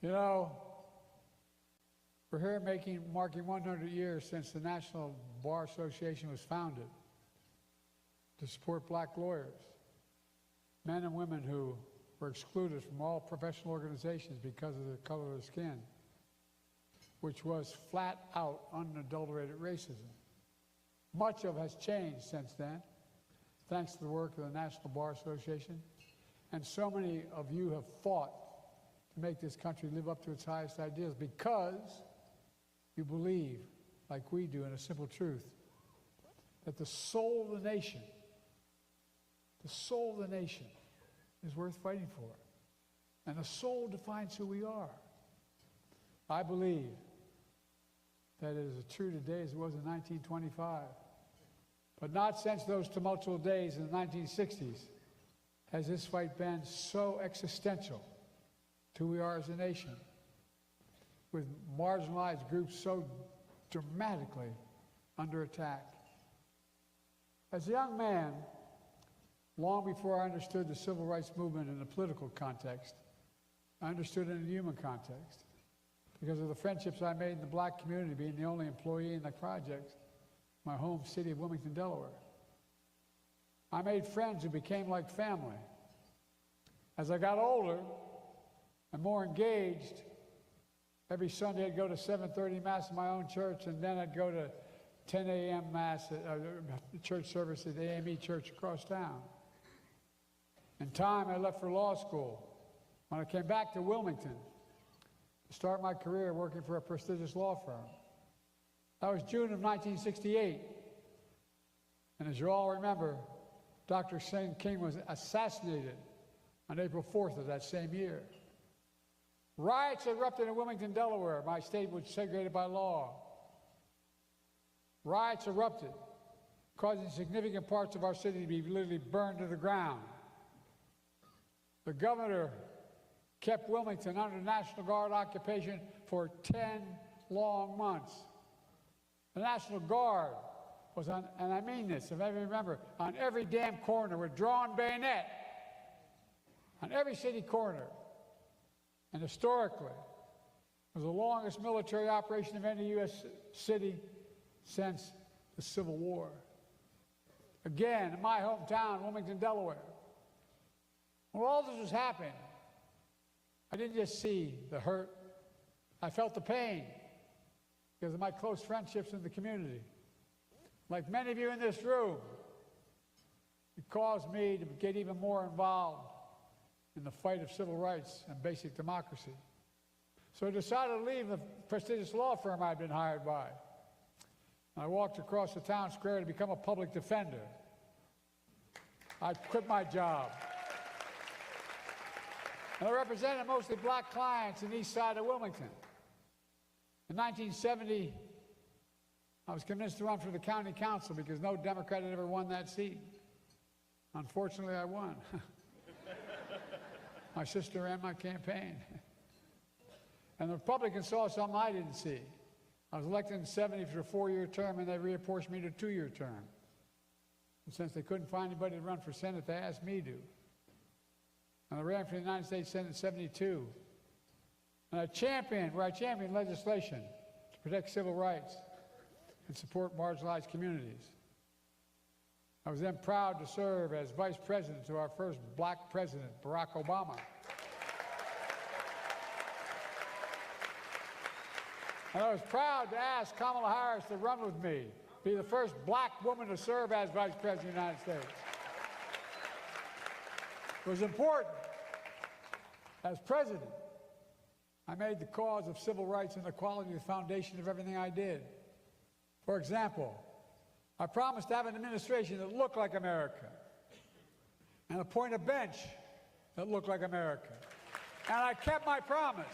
You know, we're here marking 100 years since the National Bar Association was founded to support black lawyers, men and women who were excluded from all professional organizations because of the color of their skin, which was flat out unadulterated racism. Much of it has changed since then, thanks to the work of the National Bar Association, and so many of you have fought to make this country live up to its highest ideals because you believe, like we do, in a simple truth, that the soul of the nation is worth fighting for. And the soul defines who we are. I believe that it is as true today as it was in 1925. But not since those tumultuous days in the 1960s has this fight been so existential to who we are as a nation, with marginalized groups so dramatically under attack. As a young man, long before I understood the civil rights movement in a political context, I understood it in a human context because of the friendships I made in the black community, being the only employee in the project, my home city of Wilmington, Delaware. I made friends who became like family. As I got older and more engaged, every Sunday I'd go to 7:30 Mass in my own church, and then I'd go to 10 a.m. Mass, church service at the AME church across town. In time, I left for law school. When I came back to Wilmington to start my career working for a prestigious law firm. That was June of 1968. And as you all remember, Dr. King was assassinated on April 4th of that same year. Riots erupted in Wilmington, Delaware, my state was segregated by law. Riots erupted, causing significant parts of our city to be literally burned to the ground. The governor kept Wilmington under National Guard occupation for 10 long months. The National Guard was on, and I mean this, if I remember, on every damn corner with drawn bayonet, on every city corner. And historically, it was the longest military operation of any U.S. city since the Civil War. Again, in my hometown, Wilmington, Delaware. When all this was happening, I didn't just see the hurt, I felt the pain because of my close friendships in the community. Like many of you in this room, it caused me to get even more involved in the fight of civil rights and basic democracy. So I decided to leave the prestigious law firm I'd been hired by. I walked across the town square to become a public defender. I quit my job. And I represented mostly black clients in the east side of Wilmington. In 1970, I was convinced to run for the county council because no Democrat had ever won that seat. Unfortunately, I won. My sister ran my campaign. And the Republicans saw something I didn't see. I was elected in 70 for a 4-year term, and they reapportioned me to a 2-year term. And since they couldn't find anybody to run for Senate, they asked me to. And I ran for the United States Senate in 72. And I championed legislation to protect civil rights and support marginalized communities. I was then proud to serve as vice president to our first black president, Barack Obama. And I was proud to ask Kamala Harris to run with me, be the first black woman to serve as vice president of the United States. It was important. As president, I made the cause of civil rights and equality the foundation of everything I did. For example, I promised to have an administration that looked like America and appoint a bench that looked like America. And I kept my promise.